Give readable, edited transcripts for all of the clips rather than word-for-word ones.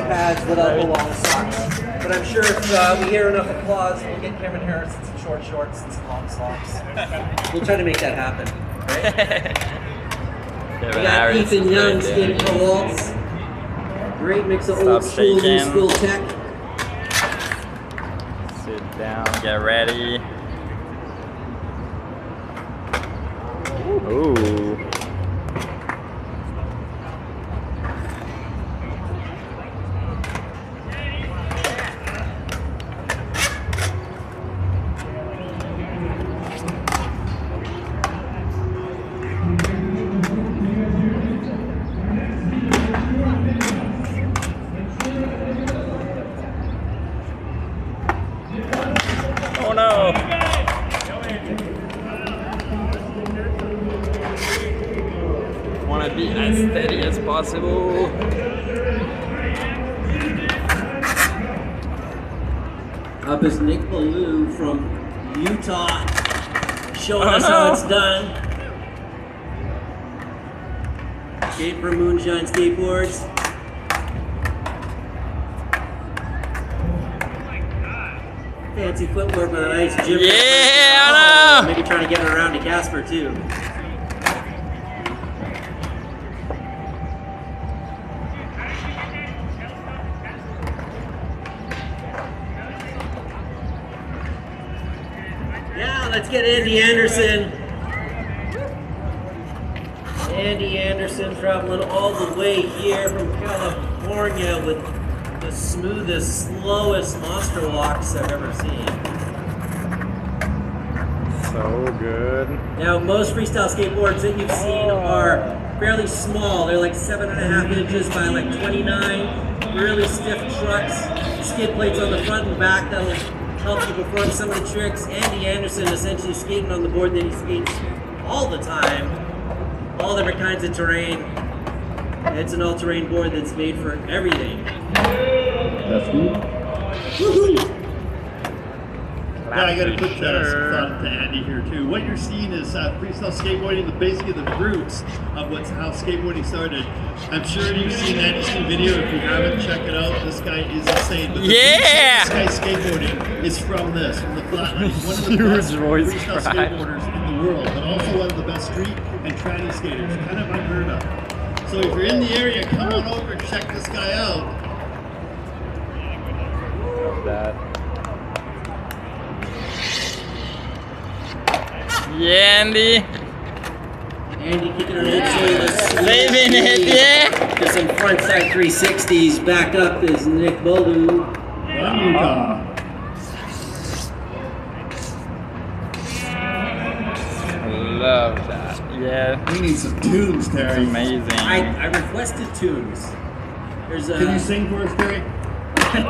pads without the long socks. But I'm sure if we hear enough applause, we'll get Cameron Harris in some short shorts and some long socks. We'll try to make that happen. Right? We got Ethan Young skating for Waltz. Great mix of old school, new school tech. Sit down, get ready. Ooh. Oh no! Want to be as steady as possible. Up is Nick Ballou from Utah, showing us how it's done. Skate for Moonshine Skateboards. Fancy footwork with a nice gym. Yeah, maybe trying to get it around to Casper too. Yeah, let's get Andy Anderson. Andy Anderson traveling all the way here from California with the smoothest, slowest monster walks I've ever seen. So good. Now, most freestyle skateboards that you've seen are fairly small. They're like 7.5 inches by like 29. Really stiff trucks, skid plates on the front and back that'll help you perform some of the tricks. Andy Anderson essentially skating on the board that he skates all the time, all different kinds of terrain. It's an all-terrain board that's made for everything. That's cool. Woohoo! Yeah, I got a quick thought to Andy here too. What you're seeing is freestyle skateboarding, basically the roots of how skateboarding started. I'm sure you've seen Andy's new video. If you haven't, check it out. This guy is insane. But this guy's skateboarding is from the flatland. He's one of the best freestyle skateboarders in the world, but also one of the best street and tranny skaters. Kind of unheard of. So if you're in the area, come on over and check this guy out. Love that. Yeah, Andy. Andy kicking an old school. Saving it, yeah. Just some frontside 360s. Back up is Nick Ballou. From Utah. Love that. Yeah. We need some tunes, Terry. It's amazing. I requested tunes. There's a. Can you sing for us, Terry? We're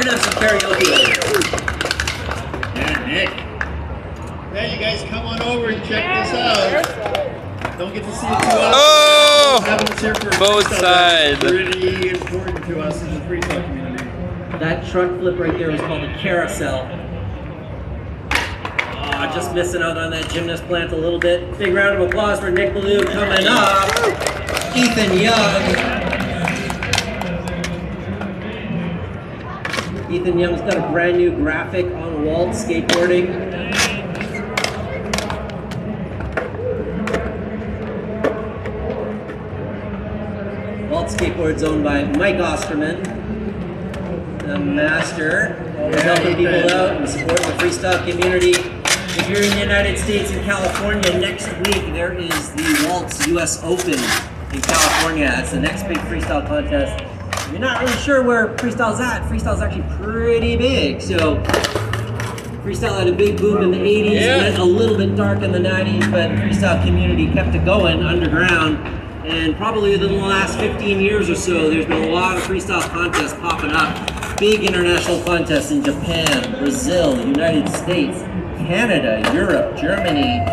gonna have some karaoke later. Yeah, Nick. Hey, you guys come on over and check this out. Don't get to see it too often. Oh! Having us here for Both sides. Pretty important to us in the freestyle community. That truck flip right there was called a carousel. Just missing out on that gymnast plant a little bit. Big round of applause for Nick Ballou coming up. Ethan Young. Ethan Young's got a brand new graphic on Waltz skateboarding. Waltz Skateboards owned by Mike Osterman, the master. Always helping people out and supporting the freestyle community. If you're in the United States and California, next week there is the Waltz US Open in California. It's the next big freestyle contest. If you're not really sure where freestyle's at, freestyle's actually pretty big. So freestyle had a big boom in the 80s, and a little bit dark in the 90s, but the freestyle community kept it going underground. And probably within the last 15 years or so, there's been a lot of freestyle contests popping up. Big international contests in Japan, Brazil, United States, Canada, Europe, Germany.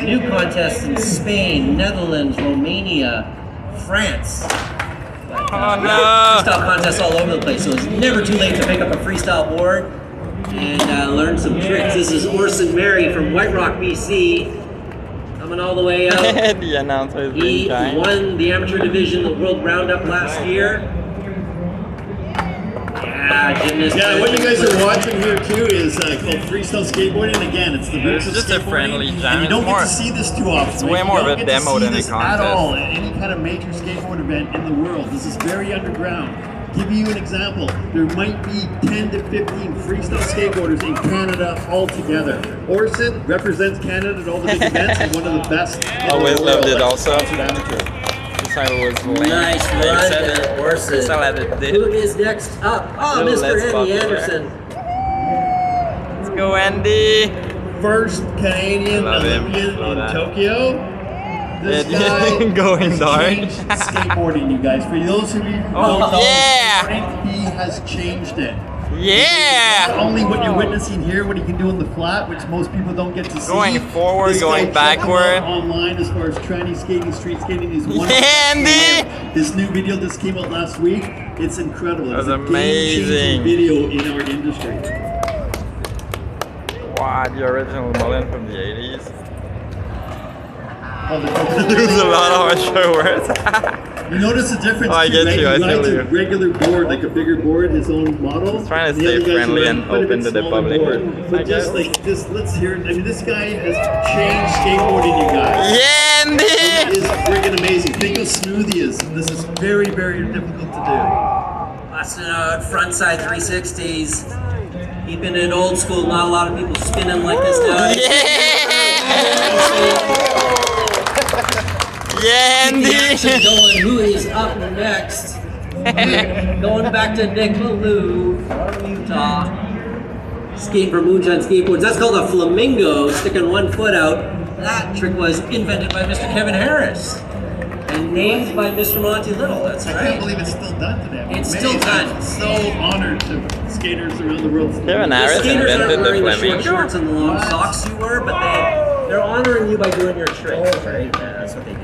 New contests in Spain, Netherlands, Romania, France. But, freestyle contests all over the place, so it's never too late to pick up a freestyle board and learn some tricks. This is Orson Mary from White Rock, BC. Coming all the way out. The announcer is He being kind. won the amateur division, the World Roundup last year. Gymnast. Yeah, what you guys are watching here too is called freestyle skateboarding. Again, it's the roots of It's just a skateboarding. friendly jam. And you don't It's get more- to see this too often. it's way more of a demo than a At contest. all at any kind of major skateboard event in the world. This is very underground. Give you an example. There might be 10 to 15 freestyle skateboarders in Canada altogether. Orson represents Canada at all the big events and one of the best. in the Always world loved it at also. sponsored amateur. This I was lame. Nice They run said there, it. Orson. Still had it did. Who is next up? Oh, Little Mr. less Andy popular. Anderson. Let's go, Andy. First Canadian Love him. Olympian Love in that. Tokyo. This Yeah, guy going has dark. changed skateboarding, you guys. For those of you who Oh, don't know yeah. skateboarding, he has changed it. Not Yeah! only what you're witnessing here, what he can do on the flat, which most people don't get to see. Going forward, This guy, going check him out backward. online as far as tranny skating, street skating. He's one of the Yeah, best in the Andy! world. This new video just came out last week. It's incredible. That was it's a amazing. game-changing video in our industry. Wow, the original Mullen from the 80s. Oh, There's a lot of harsher words. You notice the difference Oh, I too, get right? you, I He rides feel a you. regular board, like a bigger board, his own model. He's trying to The stay other guys friendly ride and quite a bit open to the smaller public. board. I But just guess. like this, let's hear it. I mean, this guy has changed skateboarding, you guys. Yeah, It Andy! is friggin' amazing. Think how smooth he is. This is very, very difficult to do. Busting out frontside 360s. Keeping it old school. Not a lot of people spinning like this now. Yeah, Keep the action Andy! going. Who is up next? Going back to Nick Ballou from Utah. Skate for Moonshine Skateboards. That's called a flamingo, sticking one foot out. That trick was invented by Mr. Kevin Harris and named by Mr. Monty Little. That's I can't right. believe it's still done today. It's Amazing. still done. I'm so honored to skaters around the world. Kevin The Harris skaters aren't invented the wearing the short flamingo. shorts and the long socks you were, but they're honoring you by doing your tricks, right? Yeah, that's what they do.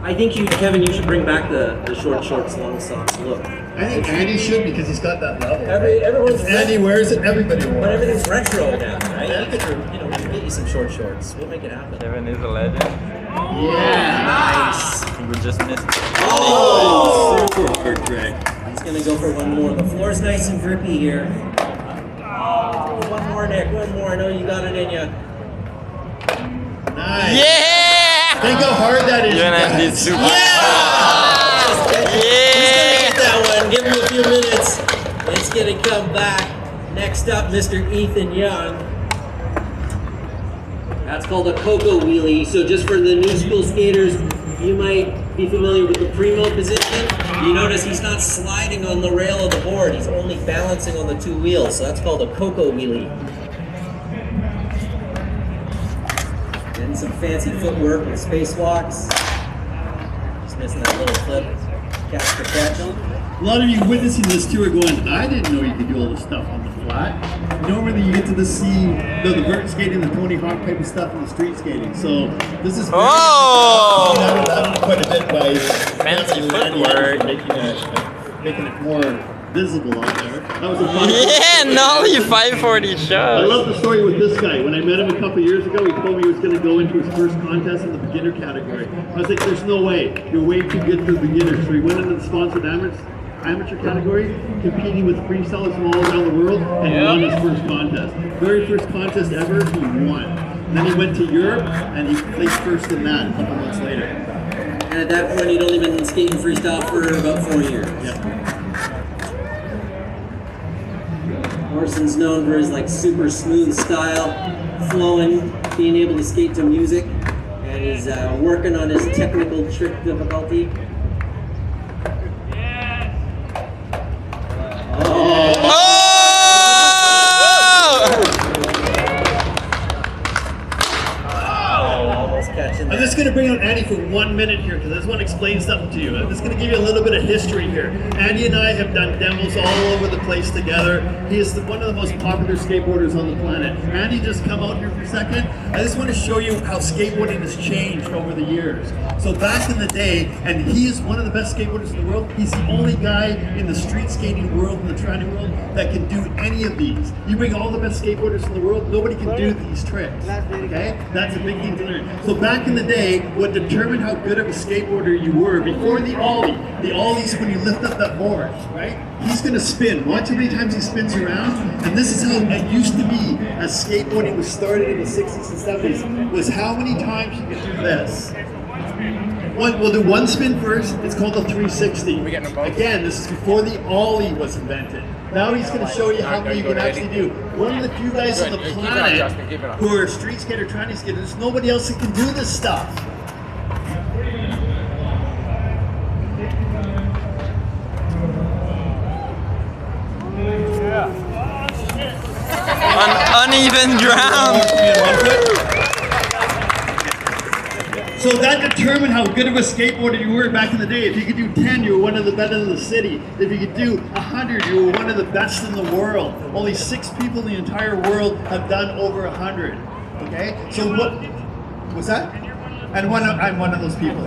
I think you, Kevin, you should bring back the short shorts, long socks look. I think Andy should because he's got that level. Everyone's If Andy wears it, everybody but wears it. everything's retro now, right? You could, we can get you some short shorts. We'll make it happen. Kevin is a legend. Yeah. Nice. We just missed it. Oh, super hard trick. He's gonna go for one more. The floor's nice and grippy here. Oh, one more, Nick. One more. I know you got it in you. Nice. Yeah! Think how hard that is. You and you Andy guys. super. He's gonna get Yeah! that one. Give him a few minutes. It's gonna come back. Next up, Mr. Ethan Young. That's called a cocoa wheelie. So just for the new school skaters, you might be familiar with the primo position. You notice he's not sliding on the rail of the board. He's only balancing on the two wheels. So that's called a cocoa wheelie. Getting some fancy footwork with spacewalks. Just missing that little flip. Catch the catch. A lot of you witnessing this too are going, I didn't know you could do all this stuff on the flat. Normally you get to see the vert skating, the Tony Hawk type of stuff, and the street skating. So this is Oh! that quite a bit by Fancy footwork. making it more visible out there. That was a fun Yeah, Nolly 540 I shows. love the story with this guy. When I met him a couple years ago, he told me he was going to go into his first contest in the beginner category. I was like, there's no way. You're way too good for the beginner. So he went into the sponsored amateur category, competing with freestylers from all around the world, and won his first contest. Very first contest ever, he won. Then he went to Europe, and he placed first in that a couple months later. And at that point, he'd only been skating freestyle for about 4 years. Yeah. Orson's known for his like super smooth style, flowing, being able to skate to music, and he's working on his technical trick difficulty. Oh! Almost catching I'm that. just going to bring out Andy for 1 minute here because I just want to explain something to you. I'm just going to give you a little bit of history here. Andy and I have done demos all over the place together. He is one of the most popular skateboarders on the planet. Andy, just come out here for a second. I just want to show you how skateboarding has changed over the years. So back in the day, and he is one of the best skateboarders in the world, he's the only guy in the street skating world, in the tranny world, that can do any of these. You bring all the best skateboarders in the world, nobody can do these tricks. Okay? That's a big thing to learn. So back in the day, what determined how good of a skateboarder you were before the ollie. The ollie's when you lift up that board, right? He's gonna spin. Watch how many times he spins around. And this is how it used to be as skateboarding was started in the 60s and 70s, was how many times you could do this. We'll do one spin first. It's called the 360. Again, this is before the ollie was invented. Now he's going to show you how many you can actually do. One of the few guys on the planet who are a street skater, trying to skate. There's nobody else that can do this stuff. Uneven ground. So that determined how good of a skateboarder you were back in the day. If you could do 10, you were one of the best in the city. If you could do 100, you were one of the best in the world. Only 6 people in the entire world have done over 100. Okay? So what was that? And I'm one of those people.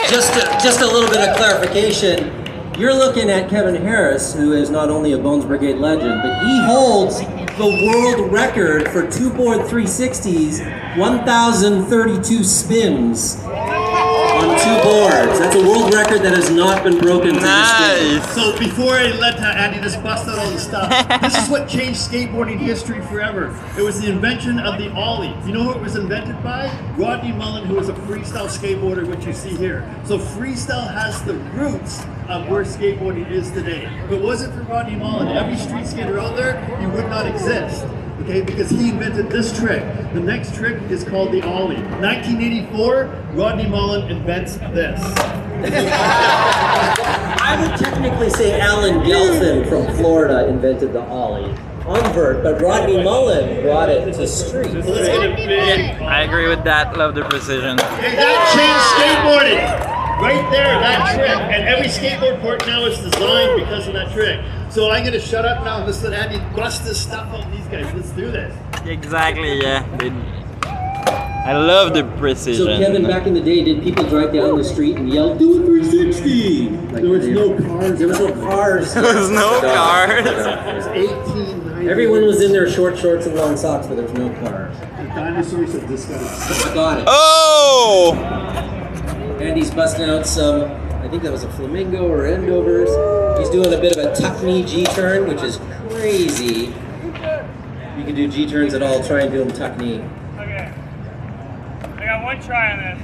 Just a little bit of clarification. You're looking at Kevin Harris, who is not only a Bones Brigade legend, but he holds the world record for two-board 360s, 1,032 spins on 2 boards. That's a world record that has not been broken to this day. So before I let Andy just bust out all the stuff, this is what changed skateboarding history forever. It was the invention of the ollie. You know who it was invented by? Rodney Mullen, who was a freestyle skateboarder, which you see here. So freestyle has the roots of where skateboarding is today. If it wasn't for Rodney Mullen, every street skater out there, he would not exist. Okay, because he invented this trick. The next trick is called the ollie. 1984, Rodney Mullen invents this. I would technically say Alan Gelfand from Florida invented the ollie on vert, but Rodney Mullen brought it to street. So let's get a big I agree with that. Love the precision. Okay, that changed skateboarding. Right there, that trick. And every skateboard court now is designed because of that trick. So I'm going to shut up now and let's let Andy bust this stuff on these guys. Let's do this. Exactly, yeah. I love the precision. So Kevin, back in the day, did people drive down the street and yell, "Do a 360"? Like, There was no cars. There was no cars. There was no cars. It was 1890. Everyone was in their short shorts and long socks, but there was no cars. The dinosaurs have just got it. I got it. Oh! Andy's busting out some, I think that was a flamingo or endovers. He's doing a bit of a tuck knee G-turn, which is crazy. You can do G-turns at all, try and do them tuck knee. Okay. I got one try on this.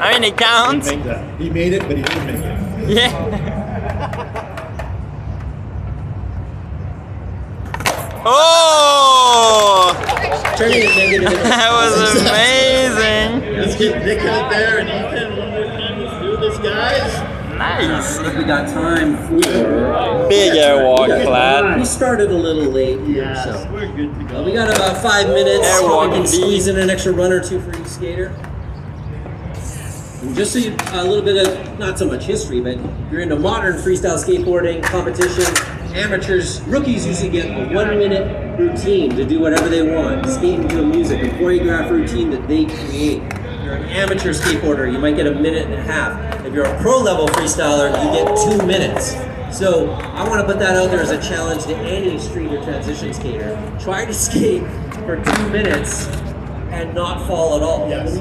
I mean, it counts. He made it, but he didn't make it. Yeah. Oh! Turning it negative. That was amazing. Let's get Nick out there and Ethan one more time. Let's do this, guys. Nice. I think we got time for... Big airwalk flat. We started a little late here, Yes, so... we're good to go. We got about 5 minutes. Airwalk We can B. squeeze in an extra run or two for each skater. And just so you, a little bit of, not so much history, but if you're into modern freestyle skateboarding competition, amateurs, rookies usually get a 1-minute routine to do whatever they want. Skating to a music, a choreographed routine that they create. If you're an amateur skateboarder, you might get 1.5 minutes. If you're a pro level freestyler, you get 2 minutes. So I want to put that out there as a challenge to any street or transition skater. Try to skate for 2 minutes and not fall at all. Yes.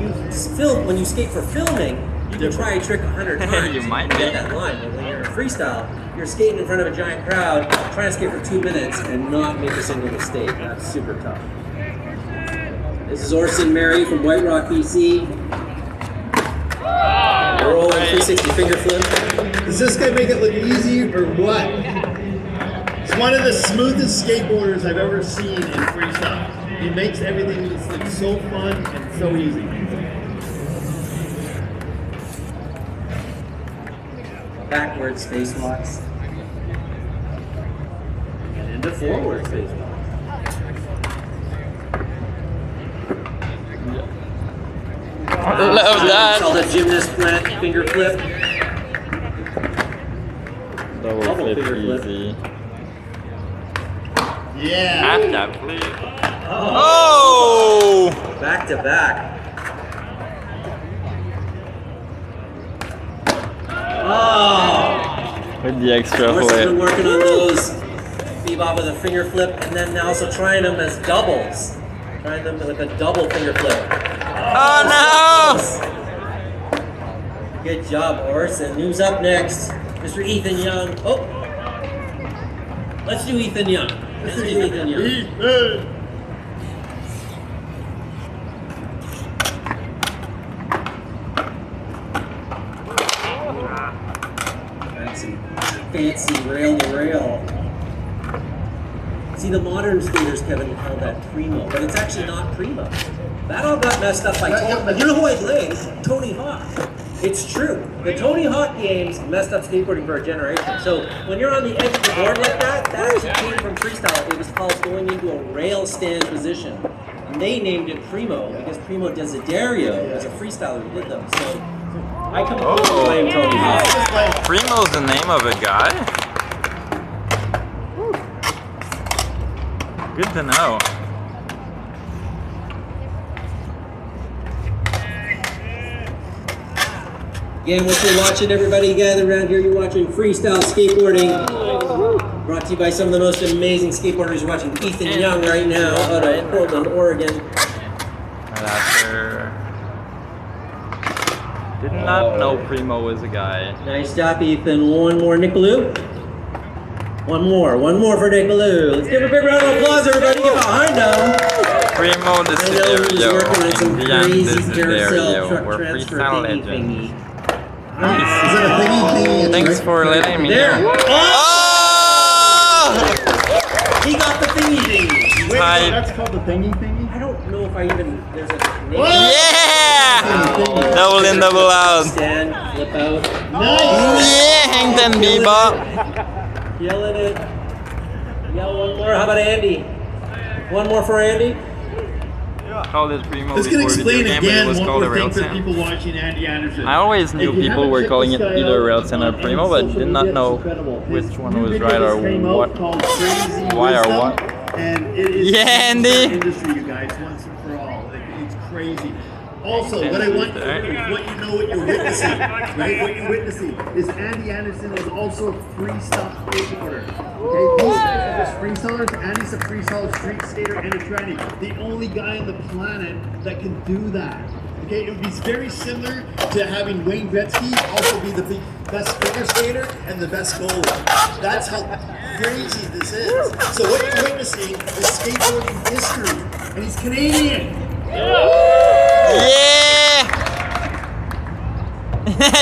When you skate for filming, you can try a trick 100 times. You might and get be. that line. But when you're in freestyle, you're skating in front of a giant crowd, trying to skate for 2 minutes and not make a single mistake. That's super tough. This is Orson Mary from White Rock, BC. Rolling 360 finger flip. Does this guy make it look easy or what? He's one of the smoothest skateboarders I've ever seen in freestyle. He makes everything look so fun and so easy. Backwards face locks. And into forward face locks. Love that. Called a gymnast plant finger flip. Double flip finger flip. easy. Yeah. Half that flip. Oh! Back to back. Oh! With the extra Of course, I've been flip. working on those Bebop with a finger flip, and then also trying them as doubles. Trying them with a double finger flip. Oh no! Good job, Orson. Who's up next? Mr. Ethan Young. Oh! Let's do Ethan Young. Let's do Ethan Young. Ethan! Fancy rail to rail. See, the modern skaters, Kevin, call that primo, but it's actually not primo. That all got messed up by Tony. You know who I blame? Tony Hawk. It's true. The Tony Hawk games messed up skateboarding for a generation. So when you're on the edge of the board like that, that actually came from freestyle. It was called going into a rail stand position. And they named it primo because Primo Desiderio was a freestyler who did them. So I completely blame Tony Hawk. Primo's the name of a guy? Good to know. Again, what you're watching, everybody gathered around here, you're watching freestyle skateboarding. Brought to you by some of the most amazing skateboarders. You're watching Ethan Young right now out of Portland, Oregon. Did not know Primo was a guy. Nice job, Ethan. One more, Nicolou. One more for Nicolou. Let's give a big round of applause, everybody. Get behind him. Primo Desiderio and Diane Desiderio were freestyle legends. Thanks for letting me know. Oh! He got the thingy. Wait, that's called the thingy? I don't know if I even, there's a name. Yeah! Double in, double out. Stand, flip out. Nice! Yeah, hang ten Bebop. Yelling it. Yell one more. How about Andy? One more for Andy? Called it Primo This can before explain video game, but it again was one called a more rail thing for stand. people watching Andy Anderson. I always knew people were calling it either rail stand or Primo, but did not know which one was right or what. Why or what. And it is Yeah, Andy! industry, you guys, once and for all. It's crazy. Also, what I want you to know is what you know what you're witnessing, right? What you're witnessing is Andy Anderson was also a freestyle skateboarder. Okay, these guys are just freestylers. Andy's a freestyle street skater and a tranny. The only guy on the planet that can do that. Okay, it would be very similar to having Wayne Gretzky also be the best figure skater and the best goalie. That's how crazy this is. So what you're witnessing is skateboarding history, and he's Canadian. Yeah!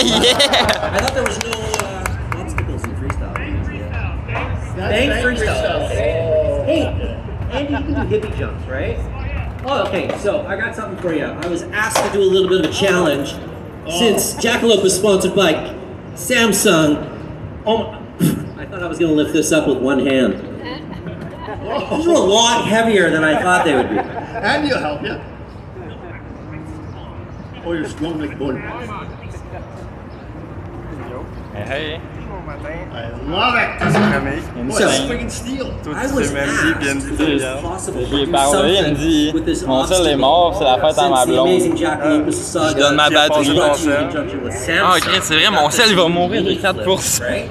Yeah! I thought there was no obstacles in freestyle. That's Bank freestyle. Hey, Andy, you can do hippie jumps, right? Oh, okay, so I got something for you. I was asked to do a little bit of a challenge since Jackalope is sponsored by Samsung. Oh, I thought I was going to lift this up with one hand. These are a lot heavier than I thought they would be. And you'll help you. Oh, you're strong like bull. Hey, I love it. Boy, So, that's freaking steel. I was asked if it was possible to J'ai do parlé, il me something dit, with this mon sel est mort, c'est la fête à ma since the blonde. amazing Jackalope Mississauga. Je donne ma batterie. in conjunction with Samsung. Ah, ok, c'est vrai, mon sel il va mourir de 4%. Right?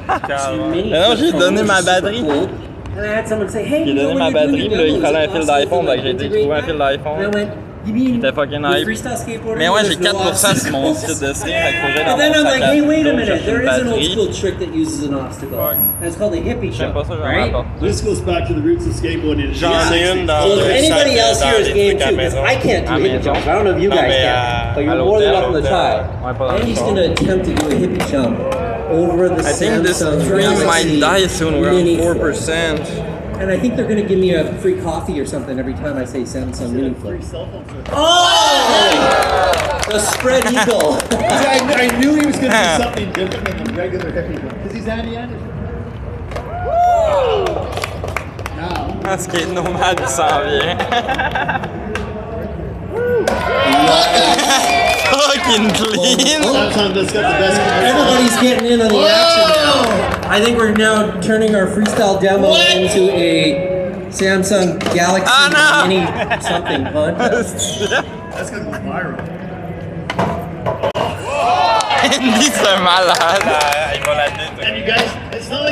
Non, j'ai donné ma batterie. And I had someone say, hey, J'ai you know donné what ma you're doing, batterie, you're là, il doing fallait un this fil awesome d'iPhone, thing, donc j'ai été integrate trouver un fil that. And I d'iPhone. went, you mean J'étais fucking with hype. freestyle skateboarding, Mais ouais, j'ai there's no 4% sur mon obstacles? site de stream, fait que faut que j'aille dans And then mon I'm sac like, à hey, wait a dos, minute, chercher there une is an old batterie. school trick that uses an obstacle. Fuck. And it's called a hippie J'aime jump, pas ça, j'en right? rapporte. This goes back to the roots of skateboarding. J'en ai une dans Well, if le anybody sac else dans here is les game trucs à too, la because maison. I can't do À hippie maison. jumps. I don't know if you Non, guys mais can, but à you're more than welcome to l'hôtel. try. Ouais, pas dans le Andy's char. going to attempt to do a hippie jump over the I think this Samsung stream might Galaxy die soon, we're on Mini 4%. And I think they're going to give me a free coffee or something every time I say Samsung Mini Flip. Cell phone service. Oh! The spread eagle. I knew he was going to do something different than the regular hippie one, because he's Andy Anderson. Now, Ah, skate nomade, il s'en vient. Fucking clean! Samsung just got the best commercial. Everybody's getting in on the action now. I think we're now turning our freestyle demo into a Samsung Galaxy Mini something contest. That's going to go viral. Andy, c'est malade! Il va la tête. And you guys, it's not like